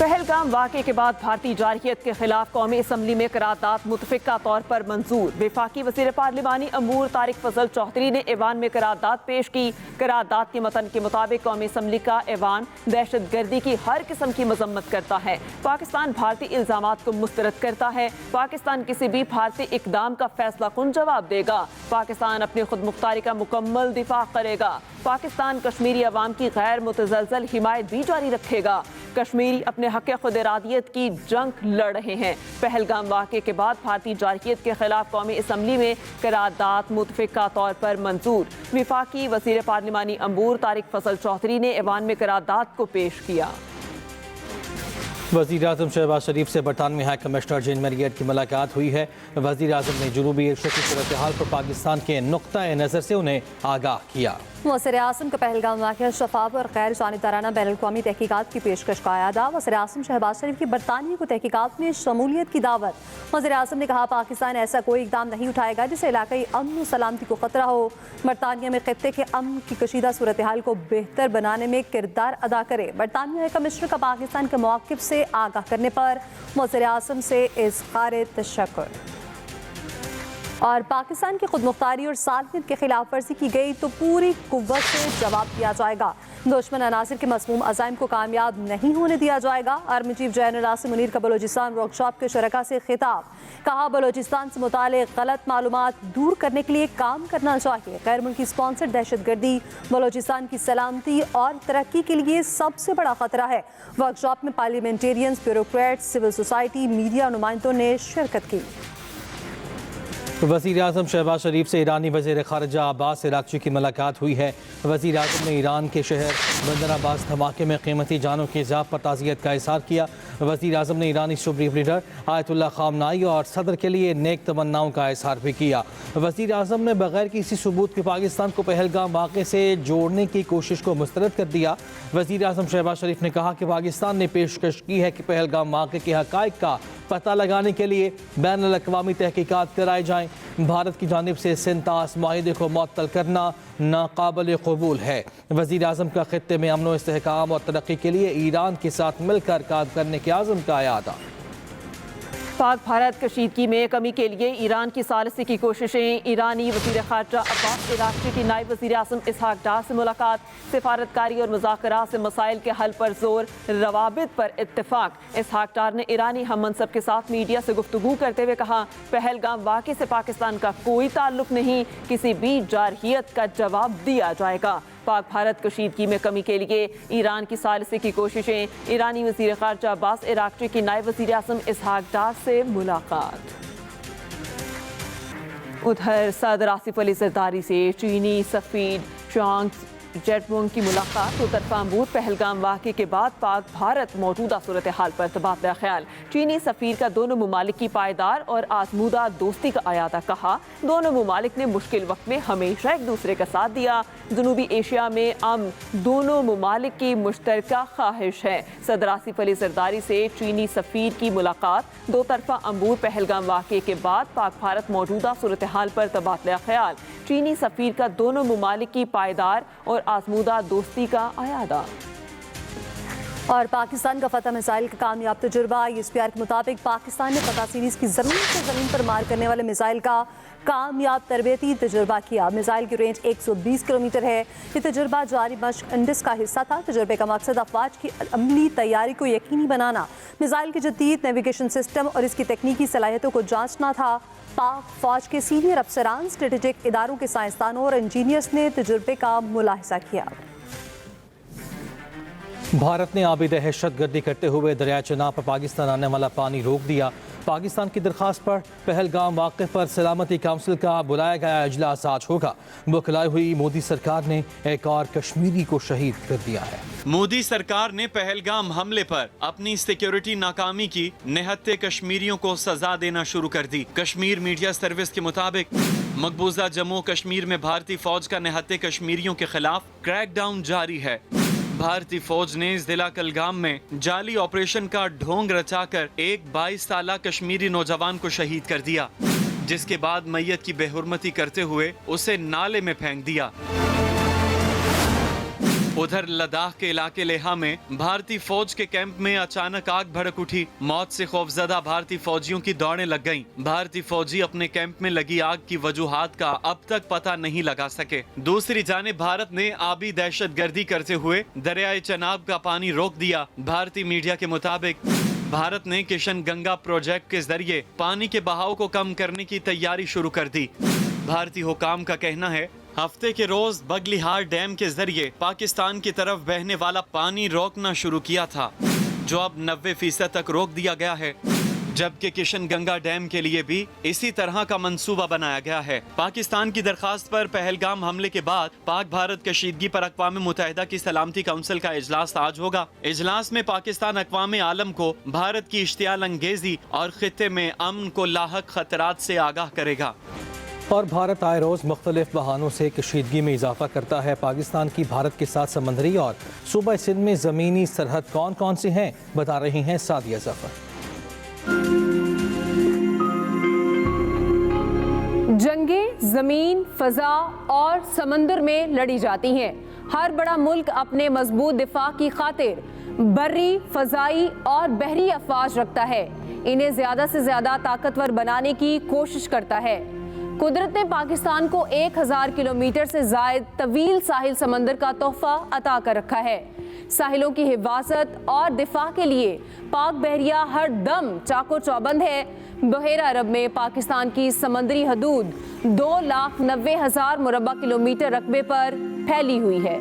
पहलगाम वाक़े के बाद भारतीय जारहियत के खिलाफ कौमी असम्बली में करारदाद मुतफ़िक़ा तौर पर मंजूर। वफाकी वज़ीर पार्लिमानी अमूर तारिक फजल चौधरी ने ऐवान में करारदाद पेश की। करारदाद के मतन के मुताबिक कौमी असम्बली का ऐवान दहशत गर्दी की हर किस्म की मजम्मत करता है। पाकिस्तान भारतीय इल्ज़ामात को मुस्तरद करता है। पाकिस्तान किसी भी भारतीय इक़दाम का फैसला कुन जवाब देगा। पाकिस्तान अपनी खुद मुख्तारी का मुकम्मल दिफा करेगा। पाकिस्तान कश्मीरी अवाम की गैर मुतज़लज़ल हिमायत भी जारी रखेगा। कश्मीरी अपने हक़ खुद इरादियत की जंग लड़ रहे हैं। पहलगाम वाक़े के बाद भारतीय जारहियत के खिलाफ कौमी असम्बली में करारदाद मुतफ़िक़ा तौर पर मंजूर। वफाकी वज़ीर पार्लिमानी अमूर तारिक फजल चौधरी ने ऐवान में करारदाद को पेश किया। वज़ीर आज़म शहबाज शरीफ से बरतानवी हाई कमिश्नर जेन मैरियट की मुलाकात हुई है। वज़ीर आज़म ने जनूबी एशिया की सूरत हाल पर पाकिस्तान के नुक्ता नज़र से उन्हें आगाह किया। वज़ीर आज़म का पहलगाम वाक़या शफ़ाफ़ और गैर जानिबदाराना बैनुल-अक़वामी तहक़ीक़ात की पेशकश का अदा। वज़ीर आज़म शहबाज शरीफ की बरतानिया को तहक़ीक़ात में शमूलियत की दावत। वज़ीर आज़म ने कहा पाकिस्तान ऐसा कोई इक़दाम नहीं उठाएगा जिससे इलाक़ाई अमन व सलामती को ख़तरा हो। बरतानिया में ख़ित्ते के अमन की कशीदा सूरत हाल को बेहतर बनाने में किरदार अदा करे। बरतानिया कमिश्नर का पाकिस्तान के मौक़िफ़ से आगाह करने पर वज़ीर आज़म से इज़हार तशक्कुर। और पाकिस्तान की खुद मुख्तारी और सालमियत के खिलाफ वर्जी की गई तो पूरी कुव्वत से जवाब दिया जाएगा। दुश्मन अनासिर के मज़मूम अज़ाइम को कामयाब नहीं होने दिया जाएगा। Army chief general Asim Munir का बलोचिस्तान वर्कशॉप के शरका से खिताब। कहा बलोचिस्तान से मुतालिक गलत मालूमात दूर करने के लिए काम करना चाहिए। गैर मुल्की स्पॉन्सर्ड दहशत गर्दी बलोचिस्तान की सलामती और तरक्की के लिए सबसे बड़ा खतरा है। वर्कशॉप में parliamentarians, bureaucrats, civil society, media नुमाइंदों ने शिरकत की। वज़ीर आज़म शहबाज शरीफ से ईरानी वज़ीर ख़ारिजा अब्बास इराक़ची की मुलाकात हुई है। वज़ीर आज़म ने ईरान के शहर बंदर अब्बास धमाके में क़ीमती जानों के इज़ाफ़ पर ताज़ियत का इज़हार किया। वज़ीर आज़म ने ईरानी सुप्रीम लीडर आयतुल्लाह ख़ामनाई और सदर के लिए नेक तमन्नाओं का इज़हार भी किया। वज़ीर आज़म ने बग़ैर किसी सबूत के पाकिस्तान को पहलगाम वाक़े से जोड़ने की कोशिश को मुस्तरद कर दिया। वज़ीर आज़म शहबाज शरीफ ने कहा कि पाकिस्तान ने पेशकश की है कि पहलगाम वाक़े के हक़ाइक़ का पता लगाने के लिए बैनुल अक़वामी तहक़ीक़ात कराई जाएँ। भारत की जानिब से सिंतास माहिदे को मुअत्तल करना नाक़ाबिल क़बूल है। वज़ीर आज़म का ख़ित्ते में अमन व इस्तेहकाम और तरक्की के लिए ईरान के साथ मिलकर काम करने के आज़म का यादा। पाक भारत कशीदगी में कमी के लिए ईरान की सालिसी की कोशिशें। ईरानी वज़ीर ख़ारिजा अब्बास इराक़ची की नायब वज़ीर आज़म इसहाक डार से मुलाकात। सिफारतकारी और मुज़ाकरात से मसाइल के हल पर जोर, रवाबित पर इत्तेफाक। इसहाक डार ने ईरानी हम मनसब के साथ मीडिया से गुफ्तगू करते हुए कहा पहलगाम वाक़े से पाकिस्तान का कोई ताल्लुक नहीं, किसी भी जारहियत का जवाब दिया जाएगा। पाक भारत कशीदगी में कमी के लिए ईरान की सालिसी की कोशिशें। ईरानी वज़ीर ख़ारिजा अब्बास इराक़ची की नायब वज़ीर आज़म इसहाक डार से मुलाकात। उधर सदर आसिफ अली ज़रदारी से चीनी सफ़ीर चांग जेटवोंग की मुलाकात। दोतरफा अमूर पहलगाम वाक़े के बाद पाक भारत मौजूदा सूरत हाल पर तबादला ख्याल। चीनी सफ़ीर का दोनों ममालिक की पायदार और आजमूदा दोस्ती का अयादा। कहा दोनों ममालिक ने मुश्किल वक्त में हमेशा एक दूसरे का साथ दिया। जनूबी एशिया में अमन दोनों ममालिक की मुश्तरका ख्वाहिश है। सदर आसिफ अली ज़रदारी से चीनी सफ़ीर की मुलाकात। दोतरफा अमूर पहलगाम वाक़े के बाद पाक भारत मौजूदा सूरत हाल पर तबादला ख्याल। चीनी सफ़ीर का दोनों ममालिक की पायदार और आजमूदा दोस्ती का अयादा। और पाकिस्तान का फतह मिसाइल का कामयाब तजुर्बा। ISPR के मुताबिक पाकिस्तान ने फतह सीरीज़ की ज़मीन से ज़मीन पर मार करने वाले मिसाइल का कामयाब तरबेती तजुर्बा किया। मिसाइल की रेंज 120 किलोमीटर है। ये तजुर्बा जारी मश्क इंडिस का हिस्सा था। तजुर्बे का मकसद अफवाज की अमली तैयारी को यकीनी बनाना, मिसाइल के जदीद नेविगेशन सिस्टम और इसकी तकनीकी सलाहियतों को जांचना था। पाक फौज के सीनियर अफसरान, स्ट्रेटेजिक इदारों के साइंसदानों और इंजीनियर्स ने तजुर्बे का मुलाहिजा किया। भारत ने आबी दहशत गर्दी करते हुए दरियाए चनाब पर पाकिस्तान आने वाला पानी रोक दिया। पाकिस्तान की दरख्वास्त पर पहलगाम वाक़े पर सलामती काउंसिल का बुलाया गया इजलास आज होगा। बुखलाई हुई मोदी सरकार ने एक और कश्मीरी को शहीद कर दिया है। मोदी सरकार ने पहलगाम हमले पर अपनी सिक्योरिटी नाकामी की निहत्ते कश्मीरियों को सजा देना शुरू कर दी। कश्मीर मीडिया सर्विस के मुताबिक मकबूजा जम्मू कश्मीर में भारतीय फौज का निहत्ते कश्मीरियों के खिलाफ क्रैकडाउन जारी है। भारतीय फौज ने जिला कलगाम में जाली ऑपरेशन का ढोंग रचाकर एक 22 साला कश्मीरी नौजवान को शहीद कर दिया, जिसके बाद मैयत की बेहुरमती करते हुए उसे नाले में फेंक दिया। उधर लद्दाख के इलाके लेहा में भारतीय फौज के कैंप में अचानक आग भड़क उठी। मौत से खौफजदा भारतीय फौजियों की दौड़ें लग गईं। भारतीय फौजी अपने कैंप में लगी आग की वजूहात का अब तक पता नहीं लगा सके। दूसरी जानिब भारत ने आबी दहशतगर्दी करते हुए दरियाए चनाब का पानी रोक दिया। भारतीय मीडिया के मुताबिक भारत ने किशन गंगा प्रोजेक्ट के जरिए पानी के बहाव को कम करने की तैयारी शुरू कर दी। भारतीय हुकाम का कहना है हफ्ते के रोज बगलिहार डैम के जरिए पाकिस्तान की तरफ बहने वाला पानी रोकना शुरू किया था, जो अब 90% तक रोक दिया गया है। जबकि किशन गंगा डैम के लिए भी इसी तरह का मंसूबा बनाया गया है। पाकिस्तान की दरखास्त पर पहलगाम हमले के बाद पाक भारत कशीदगी पर अक़वाम मुत्तहिदा की सलामती काउंसिल का इजलास आज होगा। इजलास में पाकिस्तान अक़वाम आलम को भारत की इश्तियाल अंगेजी और खित्ते में अमन को लाहक खतरात से आगाह करेगा। और भारत आए रोज़ मुख्तलिफ बहानों से कशीदगी में इजाफा करता है। पाकिस्तान की भारत के साथ समंदरी और सूबा सिंध में ज़मीनी सरहद कौन कौन सी हैं, बता रही हैं सादिया ज़फ़र। जंगें ज़मीन, फ़ज़ा और समंदर में लड़ी जाती हैं। हर बड़ा मुल्क अपने मजबूत दिफा की खातिर बर्री, फ़ज़ाई और बहरी अफ़वाज रखता है। इन्हें ज़्यादा से ज़्यादा ताकतवर बनाने की कोशिश करता है। कुदरत ने पाकिस्तान को 1000 किलोमीटर से ज़ायद तवील साहिल समंदर का तोहफा अता कर रखा है। साहिलों की हिफाजत और दिफा के लिए पाक बहरिया हर दम चाको चौबंद है। बहेरा अरब में पाकिस्तान की समंदरी हदूद 2,90,000 मुरब्बा किलोमीटर रकबे पर फैली हुई है।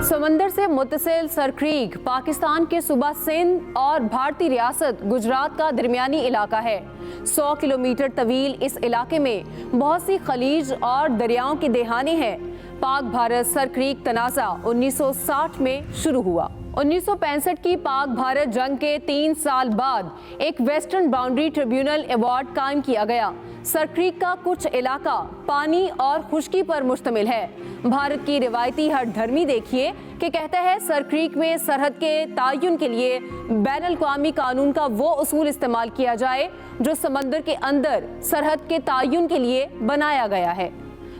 समंदर से मुत्तसिल सरक्रीक पाकिस्तान के सूबा सिंध और भारतीय रियासत गुजरात का दरमियानी इलाका है। 100 किलोमीटर तवील इस इलाके में बहुत सी खलीज और दरियाओं की दहानें हैं। पाक भारत सरक्रीक तनाज़ा 1960 में शुरू हुआ। 1965 की पाक भारत जंग के 3 साल बाद एक वेस्टर्न बाउंड्री ट्रिब्यूनल अवार्ड कायम किया गया। सरक्रीक का कुछ इलाका पानी और खुश्की पर मुश्तमिल है। भारत की रिवायती हर धर्मी देखिए कि कहता है सरक्रीक में सरहद के तयन के लिए बैनुल-अक़वामी कानून का वो उसूल इस्तेमाल किया जाए जो समंदर के अंदर सरहद के तयन के लिए बनाया गया है।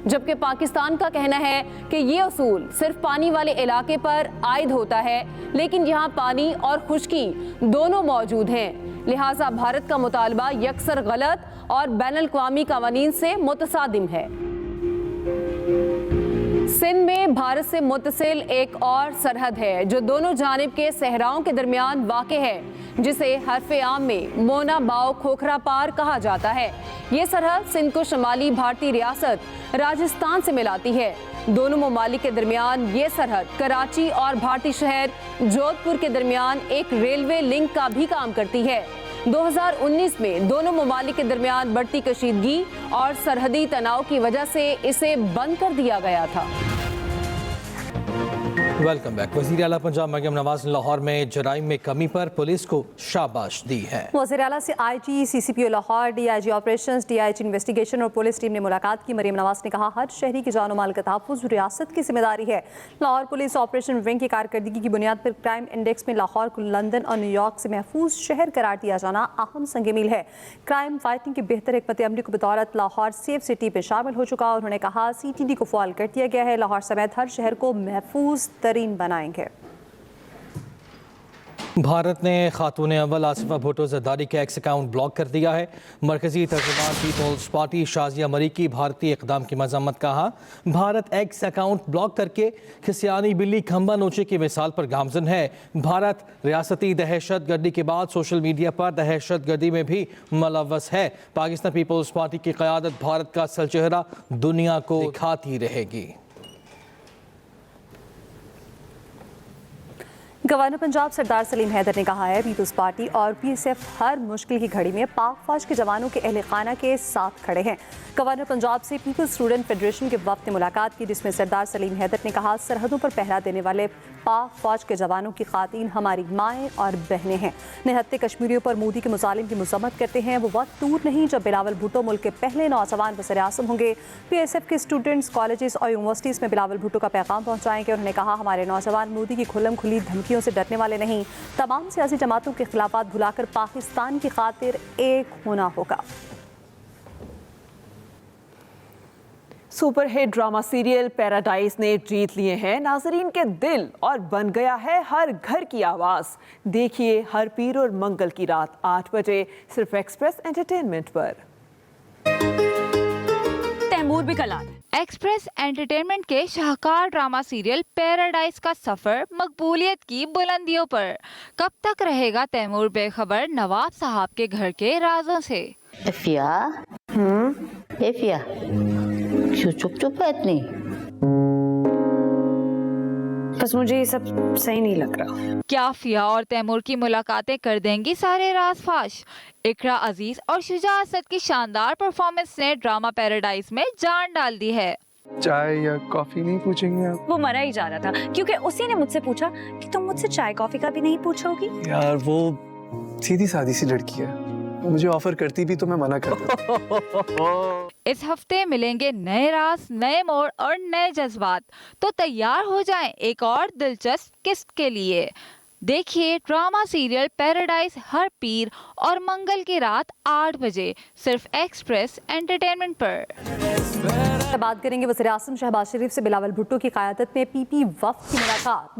जबकि पाकिस्तान का कहना है कि ये उसूल सिर्फ पानी वाले इलाके पर आयद होता है, लेकिन यहाँ पानी और खुश्की दोनों मौजूद हैं। लिहाजा भारत का मुतालबा यकसर गलत और बैनुल-अक़वामी कानून से मुतसादिम है। सिंध में भारत से मुत्तसिल एक और सरहद है जो दोनों जानिब के सहराओं के दरमियान वाक़े है, जिसे हरफ़े आम में मोना बाव खोखरा पार कहा जाता है। ये सरहद सिंध को शुमाली भारतीय रियासत राजस्थान से मिलाती है। दोनों ममालिक के दरमियान ये सरहद कराची और भारतीय शहर जोधपुर के दरमियान एक रेलवे लिंक का भी काम करती है। 2019 में दोनों ममालिक के दरमियान बढ़ती कशीदगी और सरहदी तनाव की वजह से इसे बंद कर दिया गया था। Welcome back. वज़ीर आला पंजाब मरियम नवाज ने लाहौर में जराइम में कमी पर पुलिस को शाबाश दी है। वज़ीर आला से IG, CCPO Lahore, DIG operations, DIG investigation और पुलिस टीम ने मुलाकात की। मरियम नवाज ने कहा हर शहरी की जान और माल का तहफ़्फ़ुज़ रियासत की जिम्मेदारी है। लाहौर पुलिस ऑपरेशन विंग की कारकर्दगी की बुनियाद पर क्राइम इंडेक्स में लाहौर को लंदन और न्यूयॉर्क से महफूज शहर करार दिया जाना अहम संग मील है। क्राइम फाइटिंग के बेहतर हिकमत अमली को बतौरत लाहौर सेफ सिटी में शामिल हो चुका। उन्होंने कहा CTD को फ़ाल कर दिया गया है। लाहौर समेत हर शहर को महफूज तरीन बनाएंगे। भारत ने खातून अव्वल आसिफा भुट्टो जरदारी का एक्स अकाउंट ब्लॉक कर दिया है। मरकजी तर्जुमान पीपल्स पार्टी शाजिया मरी की भारतीय इक़दाम की मज़म्मत। कहा भारत एक्स अकाउंट ब्लॉक करके खिसियानी बिल्ली खंबा नोचे की मिसाल पर गामज़न है। भारत रियासती दहशत गर्दी के बाद सोशल मीडिया पर दहशत गर्दी में भी मुलव्वस है। पाकिस्तान पीपल्स पार्टी की क़यादत भारत का असल चेहरा दुनिया को दिखाती रहेगी। गवर्नर पंजाब सरदार सलीम हैदर ने कहा है पीपल्स पार्टी और PSF हर मुश्किल की घड़ी में पाक फौज के जवानों के अहले खाना के साथ खड़े हैं। गवर्नर पंजाब से पीपल्स स्टूडेंट फेडरेशन के वक्त ने मुलाकात की, जिसमें सरदार सलीम हैदर ने कहा सरहदों पर पहरा देने वाले पाक फौज के जवानों की खातीन हमारी माएँ और बहनें हैं। निहत्ते कश्मीरियों पर मोदी के मुजालिम की मजम्मत करते हैं। वो वक्त दूर नहीं जब बिलावल भुट्टो मुल्क के पहले नौजवान वज़ीर आज़म होंगे। PSF के स्टूडेंट्स कॉलेजेस और यूनिवर्सिटीज़ में बिलावल भुट्टो का पैगाम पहुँचाएंगे। उन्होंने कहा हमारे नौजवान मोदी की खुल्लम खुली धमकियों से डरने वाले नहीं। तमाम सियासी जमातों के खिलाफात भुलाकर पाकिस्तान की खातिर एक होना होगा। Super hit drama serial paradise ने जीत लिए हैं नाजरीन के दिल और बन गया है हर घर की आवाज। देखिए हर पीर और मंगल की रात 8 बजे सिर्फ एक्सप्रेस एंटरटेनमेंट पर। तैमूर भी कल एक्सप्रेस एंटरटेनमेंट के शाहकार ड्रामा सीरियल पैराडाइज का सफर मकबूलियत की बुलंदियों पर। कब तक रहेगा तैमूर बेखबर नवाब साहब के घर के राजों से? एफिया, एफिया, क्यों चुप है इतनी? बस मुझे ये सब सही नहीं लग रहा। क्या फिया और तैमूर की मुलाकातें कर देंगी सारे राज फाश? इकरा अजीज और शुजा असद की शानदार परफॉर्मेंस ने ड्रामा पैराडाइज में जान डाल दी है। चाय या कॉफी नहीं पूछेंगे आप? वो मरा ही जा रहा था क्योंकि उसी ने मुझसे पूछा कि तुम मुझसे चाय कॉफी का भी नहीं पूछोगी। यार वो सीधी सादी सी लड़की है, मुझे ऑफर करती भी तो मैं मना करता। इस हफ्ते मिलेंगे नए राज, नए मोड़ और नए जज्बात, तो तैयार हो जाएं एक और दिलचस्प किस्त के लिए। देखिए ड्रामा सीरियल पैराडाइज हर पीर और मंगल की रात 8 बजे सिर्फ एक्सप्रेस एंटरटेनमेंट पर। बात करेंगे वज़ीर आज़म शहबाज शरीफ से बिलावल भुट्टो की क़यादत में पीपी वफ़द की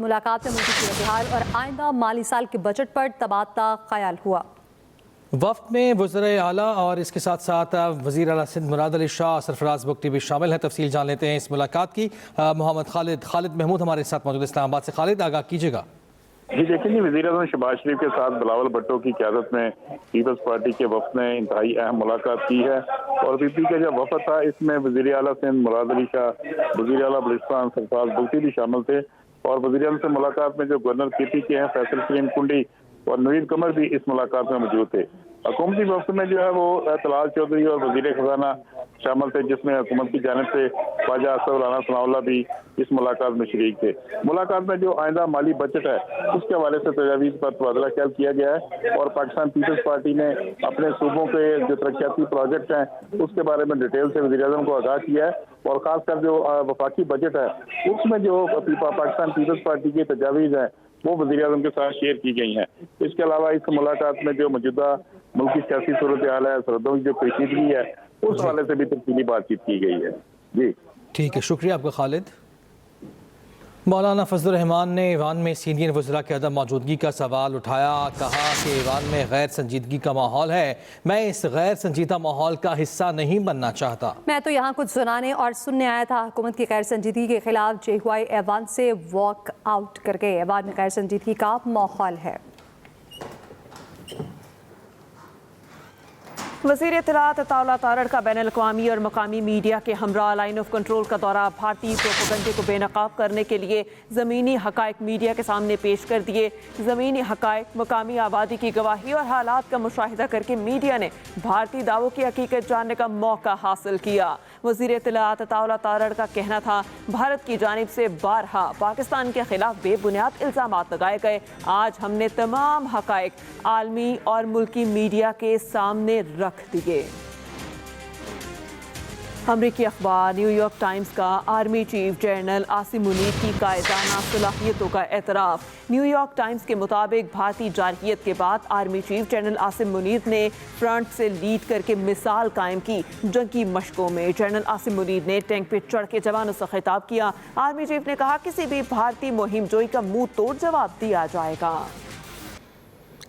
मुलाकात में मुल्क की सूरत-ए-हाल और आइंदा माली साल के बजट पर तबादला ख्याल हुआ। वफ़द में वज़ीर आला और इसके साथ साथ वज़ीर आला सिंध मुराद अली शाह, सरफराज बुगटी भी शामिल हैं। तफसील जान लेते हैं इस मुलाकात की। मोहम्मद खालिद महमूद हमारे साथ मौजूद इस्लामाबाद से। खालिद आगाह कीजिएगा। जी देखिए जी, वज़ीर आज़म शहबाज शरीफ के साथ बिलावल भुट्टो की क़यादत में पीपल्स पार्टी के वफ़द ने इंतहाई अहम मुलाकात की है और पीपी का जो वफ़द था इसमें वज़ीर आला सिंध मुराद अली शाह, वज़ीर आला बलूचिस्तान सरफराज बुगटी भी शामिल थे और वज़ीर आला से मुलाकात में जो गवर्नर पीपी के हैं फैसल करीम कुंडी और नवीद कमर भी इस मुलाकात में मौजूद थे। हुकूमती वफ़द में जो है वो तलाल चौधरी और वज़ीर खजाना शामिल थे, जिसमें हुकूमत की जानिब से ख्वाजा असद राना सनाउल्लाह भी इस मुलाकात में शरीक थे। मुलाकात में जो आइंदा माली बजट है उसके हवाले से तजावीज़ पर तबादला ख्याल किया गया है और पाकिस्तान पीपल्स पार्टी ने अपने सूबों के जो तरक्याती प्रोजेक्ट हैं उसके बारे में डिटेल से वज़ीर आज़म को आगाह किया है और ख़ासकर जो वफाकी बजट है उसमें जो पाकिस्तान पीपल्स पार्टी की तजावीज़ हैं वो वज़ीर आज़म के साथ शेयर की गई हैं। इसके अलावा इस मुलाकात में जो मौजूदा मुल्क की सियासी सूरत हाल है, सरहदों की जो पेचीदगी है उस हवाले से भी तफसीली बातचीत की गई है। जी ठीक है, शुक्रिया आपका खालिद। मौलाना फजलुर रहमान ने ईवान में सीनियर वज़रा के अदम मौजूदगी का सवाल उठाया। कहा कि ईवान में गैर संजीदगी का माहौल है, मैं इस गैर संजीदा माहौल का हिस्सा नहीं बनना चाहता। मैं तो यहाँ कुछ सुनाने और सुनने आया था। हुकूमत की गैर संजीदगी के खिलाफ जेहुआई ऐवान से वॉक आउट कर गए। ऐवान में गैर संजीदगी का माहौल है। वज़ीर इत्तलात अताउल्लाह तारड़ का बैनुल अक़वामी और मकामी मीडिया के हमरा लाइन ऑफ कंट्रोल का दौरा। भारतीय प्रोपेगेंडे को बेनकाब करने के लिए ज़मीनी हक़ाइक़ मीडिया के सामने पेश कर दिए। ज़मीनी हक़ाइक़, मकामी आबादी की गवाही और हालात का मुशाहिदा करके मीडिया ने भारतीय दावों की हकीकत जानने का मौका हासिल किया। वज़ीर इत्तलात अताउल्लाह तारड़ का कहना था भारत की जानिब से बारहा पाकिस्तान के खिलाफ बेबुनियाद इल्ज़ामात लगाए गए। आज हमने तमाम हक़ाइक़ आलमी और मुल्की मीडिया के सामने रख दिए। अमरीकी अखबार न्यूयॉर्क टाइम्स का army chief general Asim Munir की कायदाना सलाहियतों का एतराफ़। न्यूयॉर्क टाइम्स के मुताबिक भारतीय जारहियत के बाद army chief general Asim Munir ने फ्रंट से लीड करके मिसाल कायम की। जंगी मशकों में जनरल आसिम मुनीर ने टैंक पर चढ़ के जवानों से खिताब किया। आर्मी चीफ ने कहा किसी भी भारतीय मुहिम जोई का मुंह तोड़ जवाब दिया जाएगा।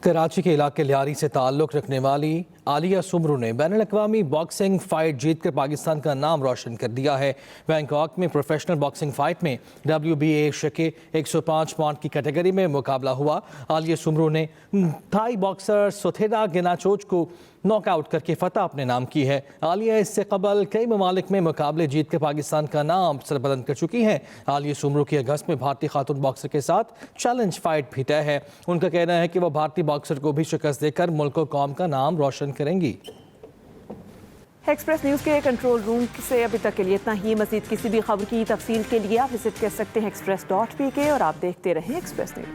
कराची के इलाके लियारी से ताल्लुक़ रखने वाली आलिया सुमरू ने बैनुल अक़वामी बॉक्सिंग फ़ाइट जीतकर पाकिस्तान का नाम रोशन कर दिया है। बैंकॉक में प्रोफेशनल बॉक्सिंग फ़ाइट में WBA एशिया के 105 पाउंड की कैटेगरी में मुकाबला हुआ। आलिया सुमरू ने थाई बॉक्सर सोथेडा गेनाचोच को नॉकआउट करके फ़तह अपने नाम की है। आलिया इससे कबल कई ममालिक में मुकाबले जीत कर पाकिस्तान का नाम सरबुलंद कर चुकी हैं। आलिया सुमरू की अगस्त में भारतीय खातून बॉक्सर के साथ चैलेंज फ़ाइट भी तय है। उनका कहना है कि वह भारतीय बॉक्सर को भी शिकस्त देकर मुल्क और कौम का नाम रोशन करेंगी। एक्सप्रेस न्यूज़ के कंट्रोल रूम से अभी तक के लिए इतना ही। मज़ीद किसी भी खबर की तफसील के लिए आप विजिट कर सकते हैं express.pk और आप देखते रहें एक्सप्रेस न्यूज़।